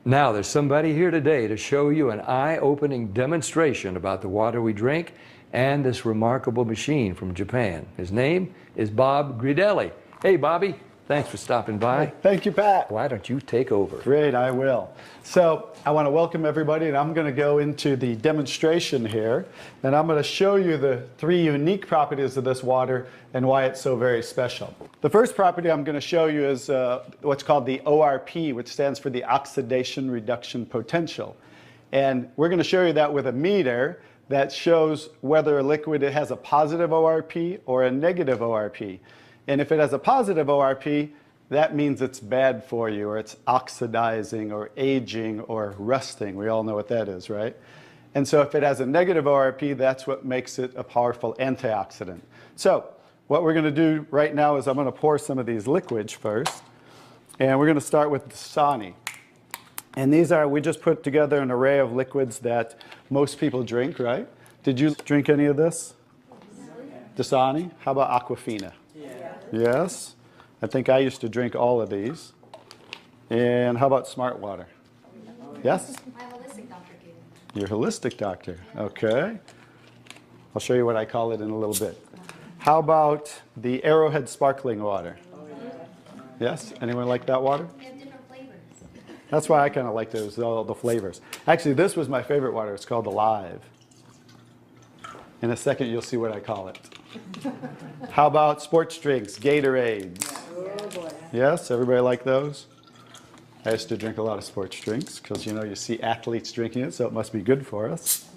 Now, there's somebody here today to show you an eye-opening demonstration about the water we drink and this remarkable machine from Japan. His name is Bob Gridelli. Hey, Bobby, thanks for stopping by. Thank you, Pat. Why don't you take over? Great, I will. So I want to welcome everybody, and I'm going to go into the demonstration here, and I'm going to show you the 3 unique properties of this water and why it's so very special. The first property I'm going to show you is what's called the ORP, which stands for the oxidation reduction potential. And we're going to show you that with a meter that shows whether a liquid has a positive ORP or a negative ORP. And if it has a positive ORP, that means it's bad for you, or it's oxidizing, or aging, or rusting. We all know what that is, right? And so if it has a negative ORP, that's what makes it a powerful antioxidant. So what we're going to do right now is I'm going to pour some of these liquids first. And we're going to start with Dasani. And these are, we just put together an array of liquids that most people drink, right? Did you drink any of this? Dasani? How about Aquafina? Yes. I think I used to drink all of these. And how about Smart Water? Yes? My holistic doctor gave it. Your holistic doctor. Okay. I'll show you what I call it in a little bit. How about the Arrowhead sparkling water? Yes? Anyone like that water? They have different flavors. That's why I kind of like those, all the flavors. Actually, this was my favorite water. It's called Alive. In a second, you'll see what I call it. How about sports drinks, Gatorades? Yes, everybody like those? I used to drink a lot of sports drinks because, you know, you see athletes drinking it, so it must be good for us.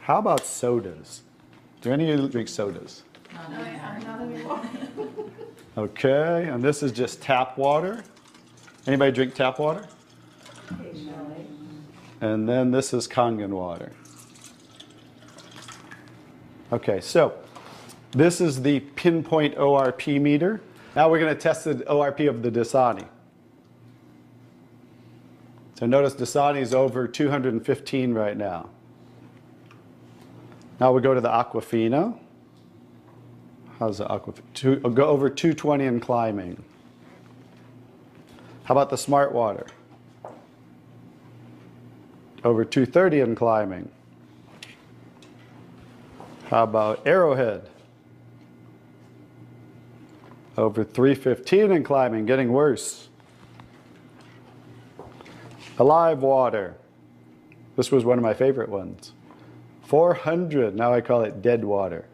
How about sodas? Do any of you drink sodas? Not anymore. Okay, and this is just tap water. Anybody drink tap water? And then this is Kangen water. Okay, so this is the pinpoint ORP meter. Now we're going to test the ORP of the Dasani. So notice Dasani is over 215 right now. Now we'll go to the Aquafina. How's the Aquafina? Go over 220 and climbing. How about the Smart Water? Over 230 and climbing. How about Arrowhead? Over 315 and climbing, getting worse. Alive Water. This was one of my favorite ones. 400, now I call it dead water.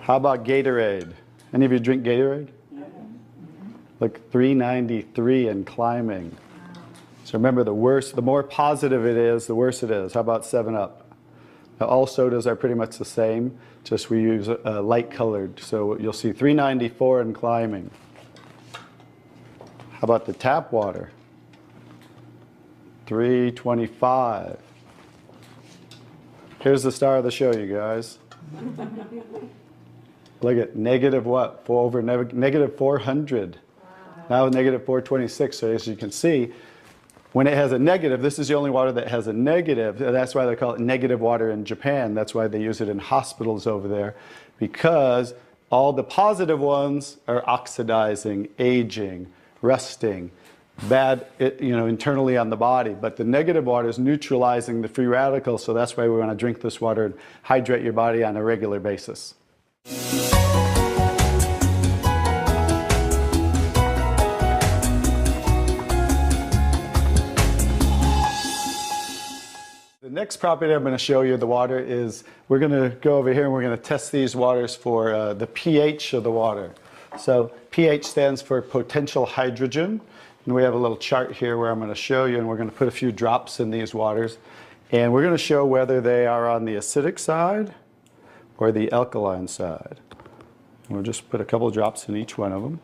How about Gatorade? Any of you drink Gatorade? Look, 393 and climbing. So remember, the worse, the more positive it is, the worse it is. How about 7-Up? Now, all sodas are pretty much the same, just we use light colored. So you'll see 394 and climbing. How about the tap water? 325. Here's the star of the show, you guys. Look at negative what? Negative 400. Wow. Now negative 426. So as you can see, when it has a negative, this is the only water that has a negative. That's why they call it negative water in Japan. That's why they use it in hospitals over there, because all the positive ones are oxidizing, aging, rusting, bad, internally on the body. But the negative water is neutralizing the free radicals, so that's why we want to drink this water and hydrate your body on a regular basis. The next property I'm going to show you, the water, is we're going to go over here and we're going to test these waters for the pH of the water. So pH stands for potential hydrogen. And we have a little chart here where I'm going to show you, and we're going to put a few drops in these waters. And we're going to show whether they are on the acidic side or the alkaline side. And we'll just put a couple drops in each one of them.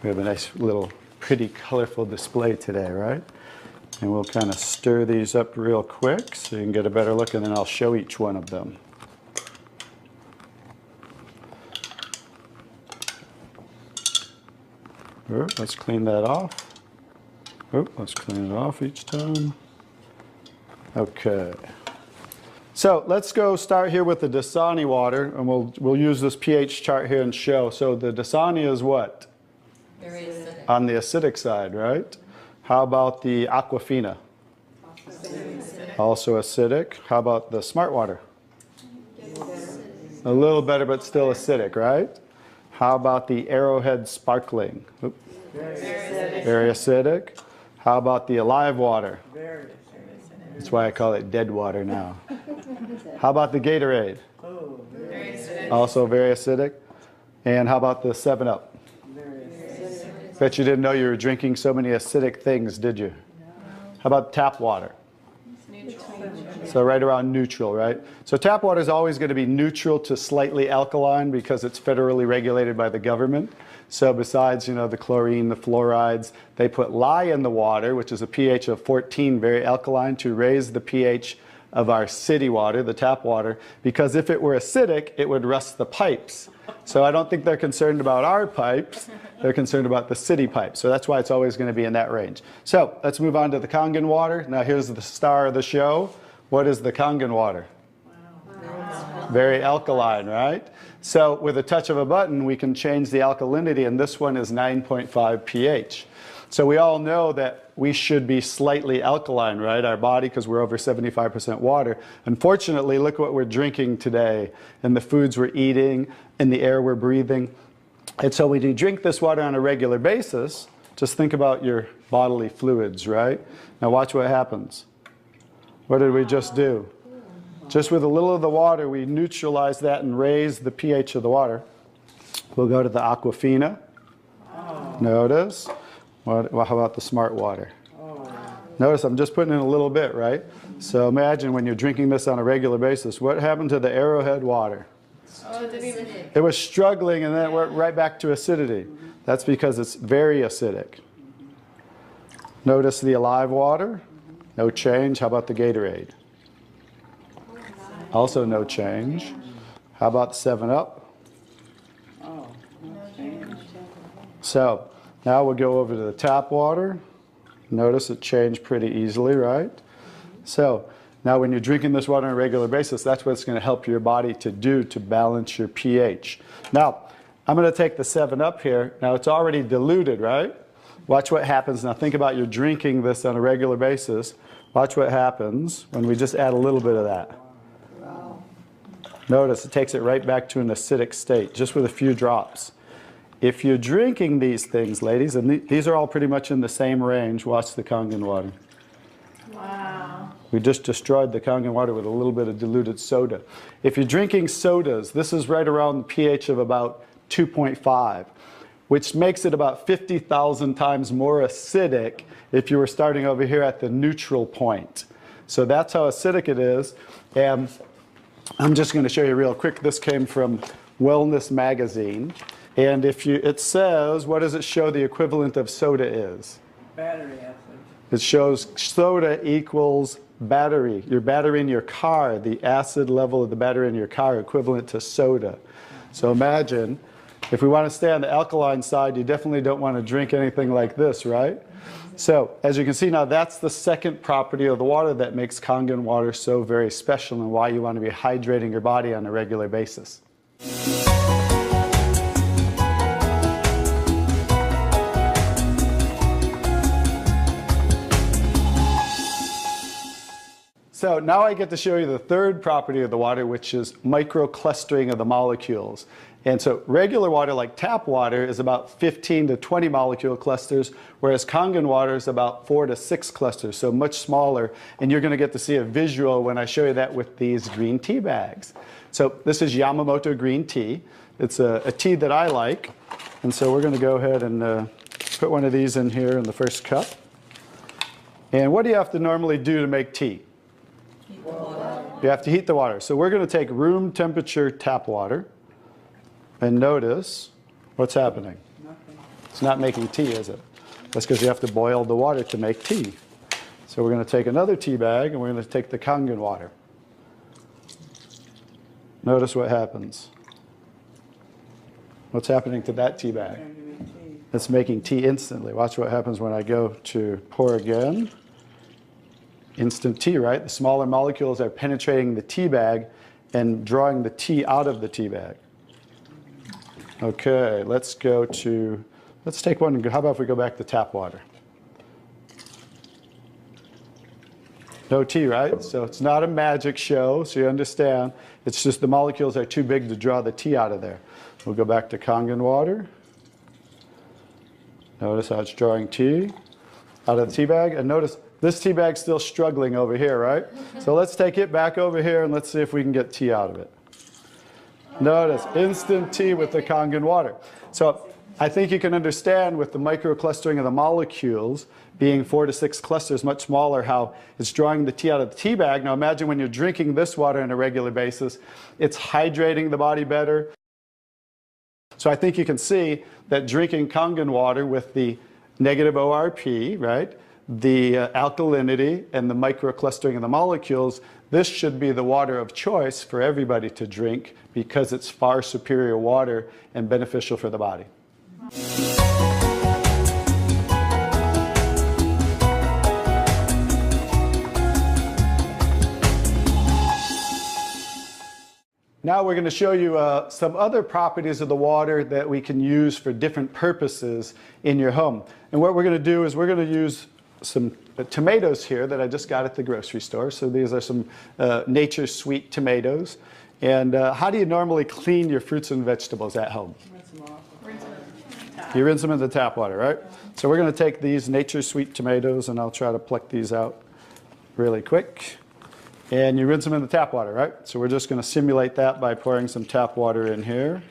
We have a nice little pretty colorful display today, right? And we'll kind of stir these up real quick so you can get a better look, and then I'll show each one of them. Let's clean that off. Let's clean it off each time. Okay. So let's go start here with the Dasani water, and we'll use this pH chart here and show. So the Dasani is what? Very acidic. On the acidic side, right? How about the Aquafina? Also acidic. How about the Smart Water? A little better, but still acidic, right? How about the Arrowhead Sparkling? Oop. Very acidic. How about the Alive Water? Very acidic. That's why I call it dead water now. How about the Gatorade? Oh, Very acidic. Also very acidic. And how about the 7-Up? very acidic. Bet you didn't know you were drinking so many acidic things, did you? How about tap water? So right around neutral, right? So tap water is always going to be neutral to slightly alkaline because it's federally regulated by the government. So besides, the chlorine, the fluorides, they put lye in the water, which is a pH of 14, very alkaline, to raise the pH of our city water, the tap water, because if it were acidic, it would rust the pipes. So I don't think they're concerned about our pipes. They're concerned about the city pipes. So that's why it's always going to be in that range. So let's move on to the Kangen water. Now here's the star of the show. What is the Kangen water? Wow. Very alkaline, right? So with a touch of a button, we can change the alkalinity, and this one is 9.5 pH. So we all know that we should be slightly alkaline, right? Our body, because we're over 75% water. Unfortunately, look what we're drinking today, and the foods we're eating, and the air we're breathing. And so when you drink this water on a regular basis, just think about your bodily fluids, right? Now watch what happens. What did we just do? Just with a little of the water, we neutralize that and raise the pH of the water. We'll go to the Aquafina. Notice. How about the Smart Water? Notice I'm just putting in a little bit, right? So imagine when you're drinking this on a regular basis, what happened to the Arrowhead water? Oh, acidic. It was struggling, and then it went right back to acidity. That's because it's very acidic. Notice the Alive Water. No change. How about the Gatorade? Also no change. How about the 7-Up? Oh, So now we'll go over to the tap water. Notice it changed pretty easily, right? So now when you're drinking this water on a regular basis, that's what it's going to help your body to do to balance your pH. Now, I'm going to take the 7-Up here. Now it's already diluted, right? Watch what happens. Now think about you're drinking this on a regular basis. Watch what happens when we just add a little bit of that. Notice it takes it right back to an acidic state, just with a few drops. If you're drinking these things, ladies, and these are all pretty much in the same range, watch the Kangen water. Wow. We just destroyed the Kangen water with a little bit of diluted soda. If you're drinking sodas, this is right around the pH of about 2.5, which makes it about 50,000 times more acidic if you were starting over here at the neutral point. So that's how acidic it is. And I'm just going to show you real quick. This came from Wellness Magazine. And it says, what does it show the equivalent of soda is? battery acid. It shows soda equals battery. Your battery in your car, the acid level of the battery in your car equivalent to soda. So imagine, if we want to stay on the alkaline side, you definitely don't want to drink anything like this, right? So as you can see now, that's the second property of the water that makes Kangen water so very special and why you want to be hydrating your body on a regular basis. So now I get to show you the third property of the water, which is microclustering of the molecules. And so regular water, like tap water, is about 15 to 20 molecule clusters, whereas Kangen water is about 4 to 6 clusters, so much smaller. And you're going to get to see a visual when I show you that with these green tea bags. So this is Yamamoto green tea. It's a tea that I like. And so we're going to go ahead and put one of these in here in the first cup. And what do you have to normally do to make tea? You have to heat the water. So we're going to take room temperature tap water. And notice what's happening. Nothing. It's not making tea, is it? That's because you have to boil the water to make tea. So we're going to take another tea bag and we're going to take the Kangen water. Notice what happens. What's happening to that tea bag? It's making tea instantly. Watch what happens when I go to pour again. Instant tea, right? The smaller molecules are penetrating the tea bag and drawing the tea out of the tea bag. Okay, let's take one. How about if we go back to tap water? No tea, right? So it's not a magic show, so you understand. It's just the molecules are too big to draw the tea out of there. We'll go back to Kangen water. Notice how it's drawing tea out of the tea bag. And notice this tea bag's still struggling over here, right? So let's take it back over here and let's see if we can get tea out of it. Notice instant tea with the Kangen water. So I think you can understand with the microclustering of the molecules being 4 to 6 clusters, much smaller, how it's drawing the tea out of the tea bag. Now imagine when you're drinking this water on a regular basis, it's hydrating the body better. So I think you can see that drinking Kangen water with the negative ORP, right, the alkalinity and the microclustering of the molecules, this should be the water of choice for everybody to drink because it's far superior water and beneficial for the body. Now we're going to show you some other properties of the water that we can use for different purposes in your home. And what we're going to do is we're going to use some tomatoes here that I just got at the grocery store. So these are some Nature's Sweet tomatoes. And how do you normally clean your fruits and vegetables at home? Rinse them off. You rinse them in the tap water, right? So we're going to take these Nature's Sweet tomatoes, and I'll try to pluck these out really quick. And you rinse them in the tap water, right? So we're just going to simulate that by pouring some tap water in here.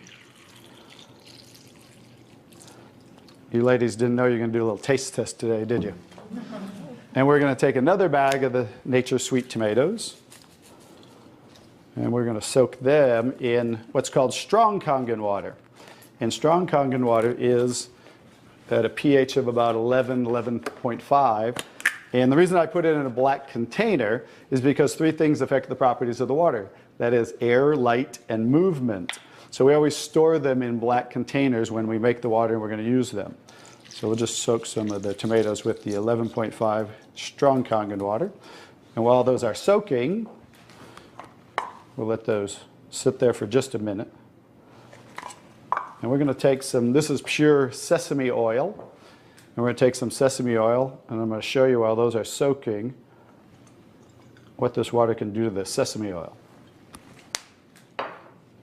You ladies didn't know you were going to do a little taste test today, did you? And we're going to take another bag of the Nature's Sweet tomatoes. And we're going to soak them in what's called strong Kangen water. And strong Kangen water is at a pH of about 11, 11.5. And the reason I put it in a black container is because 3 things affect the properties of the water. That is air, light, and movement. So we always store them in black containers when we make the water and we're going to use them. So we'll just soak some of the tomatoes with the 11.5 strong Kangen water. And while those are soaking, we'll let those sit there for just a minute. And we're going to take some, this is pure sesame oil. And we're going to take some sesame oil, and I'm going to show you while those are soaking what this water can do to the sesame oil.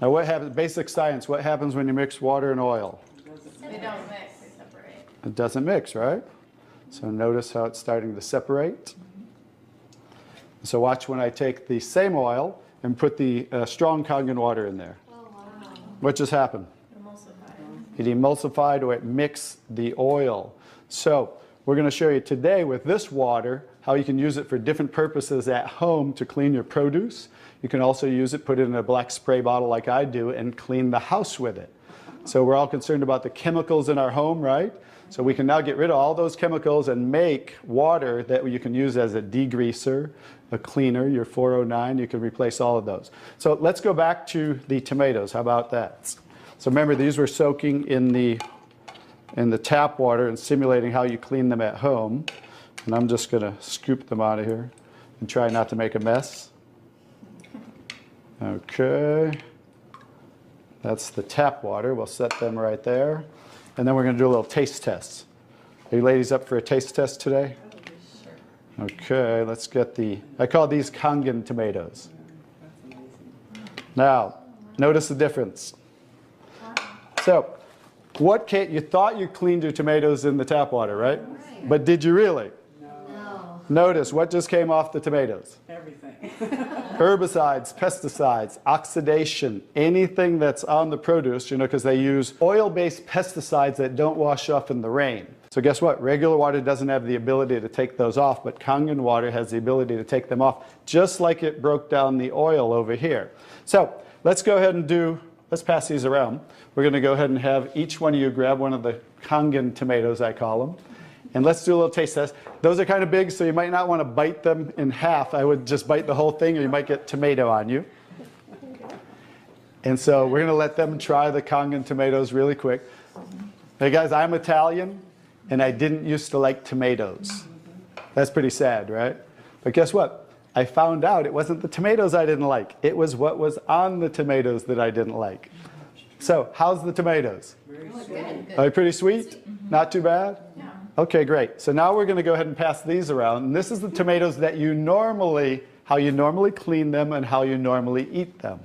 Now what happens, basic science, what happens when you mix water and oil? They don't mix, they separate. It doesn't mix, right? So notice how it's starting to separate. So watch when I take the same oil and put the strong Kangen water in there. Oh, wow. What just happened? Emulsified. It emulsified or it mixed the oil. So we're going to show you today with this water how you can use it for different purposes at home to clean your produce. You can also use it, put it in a black spray bottle like I do, and clean the house with it. So we're all concerned about the chemicals in our home, right? So we can now get rid of all those chemicals and make water that you can use as a degreaser, a cleaner, your 409. You can replace all of those. So let's go back to the tomatoes. How about that? So remember, these were soaking in the tap water and simulating how you clean them at home. And I'm just going to scoop them out of here and try not to make a mess. Okay. That's the tap water. We'll set them right there. And then we're going to do a little taste test. Are you ladies up for a taste test today? Okay, let's get I call these Kangen tomatoes. Now, notice the difference. So, you thought you cleaned your tomatoes in the tap water, right? But did you really? No. Notice what just came off the tomatoes. Everything. Herbicides, pesticides, oxidation, anything that's on the produce, because they use oil-based pesticides that don't wash off in the rain. So guess what? Regular water doesn't have the ability to take those off, but Kangen water has the ability to take them off, just like it broke down the oil over here. So let's go ahead and let's pass these around. We're going to go ahead and have each one of you grab one of the Kangen tomatoes, I call them. And let's do a little taste test. Those are kind of big, so you might not want to bite them in half. I would just bite the whole thing, or you might get tomato on you. And so we're going to let them try the Kangen tomatoes really quick. Hey guys, I'm Italian, and I didn't used to like tomatoes. That's pretty sad, right? But guess what? I found out it wasn't the tomatoes I didn't like. It was what was on the tomatoes that I didn't like. So how's the tomatoes? Good. Are they pretty sweet? Not too bad? Yeah. Okay, great. So now we're going to go ahead and pass these around. And this is the tomatoes that you normally, how you normally clean them and how you normally eat them.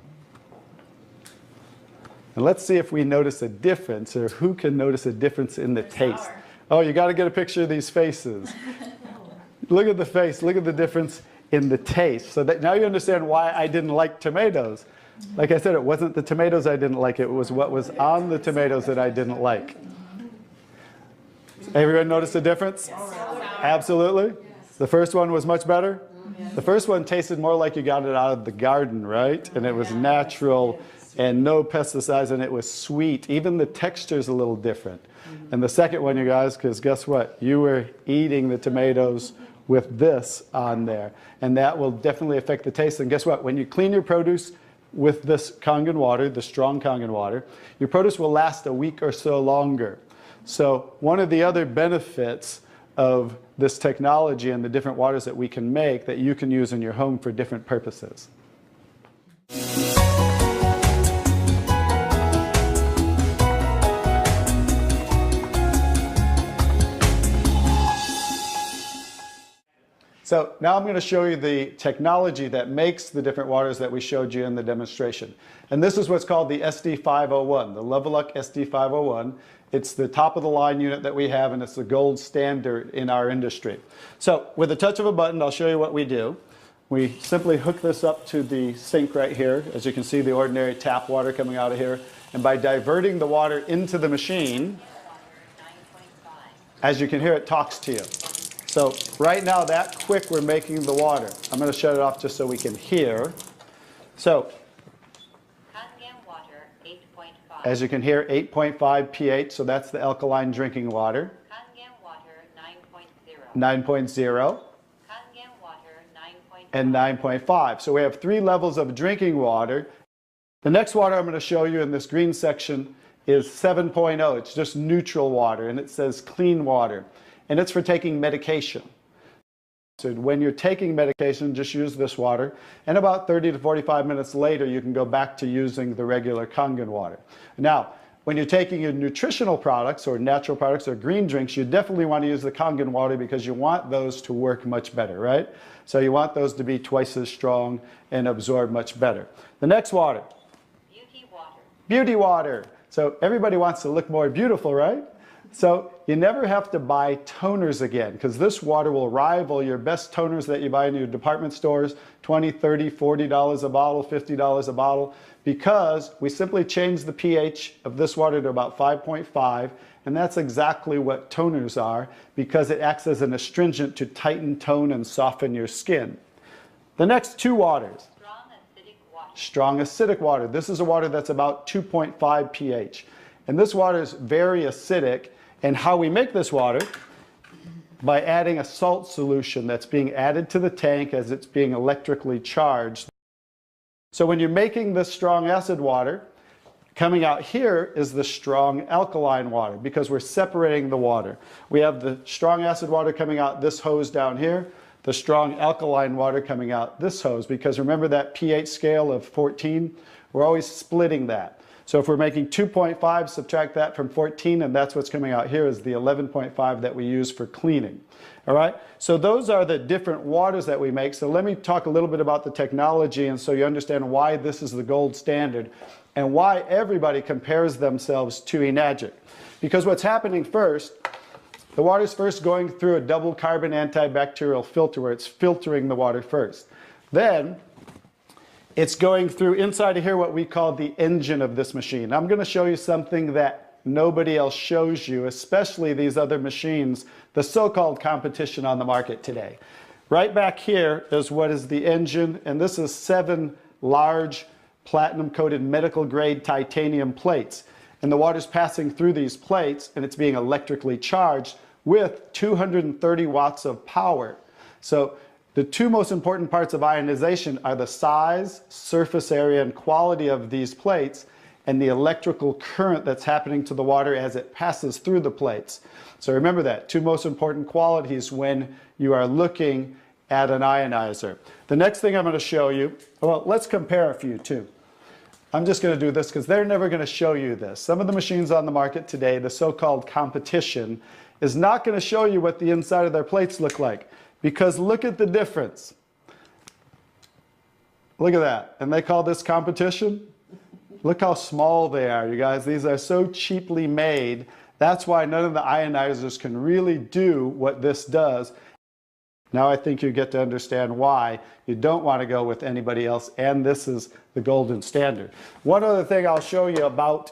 And let's see if we notice a difference, or who can notice a difference in the taste. Sour. Oh, you got to get a picture of these faces. Look at the face. Look at the difference in the taste. So that now you understand why I didn't like tomatoes. Like I said, it wasn't the tomatoes I didn't like. It was what was on the tomatoes that I didn't like. Everyone notice the difference? Absolutely. The first one was much better. The first one tasted more like you got it out of the garden, right? And it was natural and no pesticides, and it was sweet. Even the texture's a little different. And the second one, you guys, because guess what? You were eating the tomatoes with this on there. And that will definitely affect the taste. And guess what? When you clean your produce with this Kangen water, the strong Kangen water, your produce will last a week or so longer. So one of the other benefits of this technology and the different waters that we can make that you can use in your home for different purposes. So now I'm going to show you the technology that makes the different waters that we showed you in the demonstration. And this is what's called the SD501, the Leveluck SD501. It's the top of the line unit that we have, and it's the gold standard in our industry. So with a touch of a button, I'll show you what we do. We simply hook this up to the sink right here. As you can see, the ordinary tap water coming out of here. And by diverting the water into the machine, as you can hear, it talks to you. So right now, that quick, we're making the water. I'm going to shut it off just so we can hear. So water, 8.5. As you can hear, 8.5 pH, so that's the alkaline drinking water. Water, 9.0. 9.0 water, 9.5. and 9.5. So we have 3 levels of drinking water. The next water I'm going to show you in this green section is 7.0. It's just neutral water, and it says clean water. And it's for taking medication. So when you're taking medication, just use this water. And about 30 to 45 minutes later, you can go back to using the regular Kangen water. Now, when you're taking your nutritional products or natural products or green drinks, you definitely want to use the Kangen water because you want those to work much better, right? So you want those to be twice as strong and absorb much better. The next water. Beauty water. Beauty water. So everybody wants to look more beautiful, right? So you never have to buy toners again, because this water will rival your best toners that you buy in your department stores, $20, $30, $40 a bottle, $50 a bottle, because we simply change the pH of this water to about 5.5, and that's exactly what toners are, because it acts as an astringent to tighten, tone, and soften your skin. The next 2 waters. Strong acidic water. Strong acidic water. This is a water that's about 2.5 pH. And this water is very acidic. And how we make this water? By adding a salt solution that's being added to the tank as it's being electrically charged. So when you're making this strong acid water, coming out here is the strong alkaline water, because we're separating the water. We have the strong acid water coming out this hose down here, the strong alkaline water coming out this hose, because remember that pH scale of 14? We're always splitting that. So if we're making 2.5, subtract that from 14, and that's what's coming out here is the 11.5 that we use for cleaning. All right? So those are the different waters that we make. So let me talk a little bit about the technology, and so you understand why this is the gold standard and why everybody compares themselves to Enagic. Because what's happening first, the water's first going through a double carbon antibacterial filter where it's filtering the water first. Then it's going through inside of here what we call the engine of this machine. I'm going to show you something that nobody else shows you, especially these other machines, the so-called competition on the market today. Right back here is what is the engine, and this is 7 large platinum-coated medical-grade titanium plates. And the water's passing through these plates, and it's being electrically charged with 230 watts of power. So the 2 most important parts of ionization are the size, surface area, and quality of these plates, and the electrical current that's happening to the water as it passes through the plates. So remember that, 2 most important qualities when you are looking add an ionizer. The next thing I'm going to show you, well, let's compare a few too. I'm just going to do this because they're never going to show you this. Some of the machines on the market today, the so-called competition, is not going to show you what the inside of their plates look like, because look at the difference. Look at that. And they call this competition? Look how small they are, you guys. These are so cheaply made. That's why none of the ionizers can really do what this does. Now I think you get to understand why you don't want to go with anybody else, and this is the golden standard. One other thing I'll show you about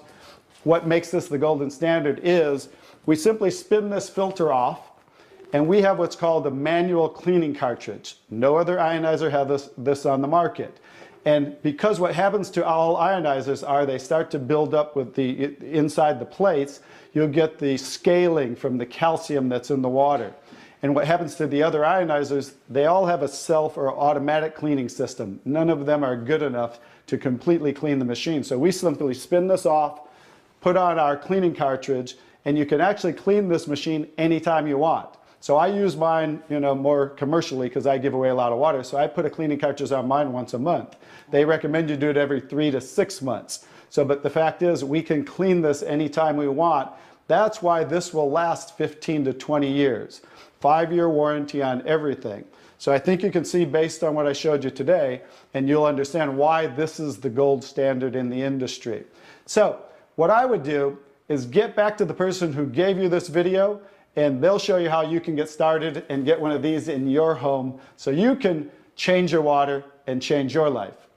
what makes this the golden standard is we simply spin this filter off, and we have what's called a manual cleaning cartridge. No other ionizer has this on the market. And because what happens to all ionizers are they start to build up with the inside the plates, you'll get the scaling from the calcium that's in the water. And what happens to the other ionizers, they all have a self or automatic cleaning system. None of them are good enough to completely clean the machine. So we simply spin this off, put on our cleaning cartridge, and you can actually clean this machine anytime you want. So I use mine, more commercially because I give away a lot of water. So I put a cleaning cartridge on mine once a month. They recommend you do it every 3 to 6 months. But the fact is, we can clean this anytime we want. That's why this will last 15 to 20 years. 5-year warranty on everything. So I think you can see based on what I showed you today, and you'll understand why this is the gold standard in the industry. So what I would do is get back to the person who gave you this video, and they'll show you how you can get started and get one of these in your home so you can change your water and change your life.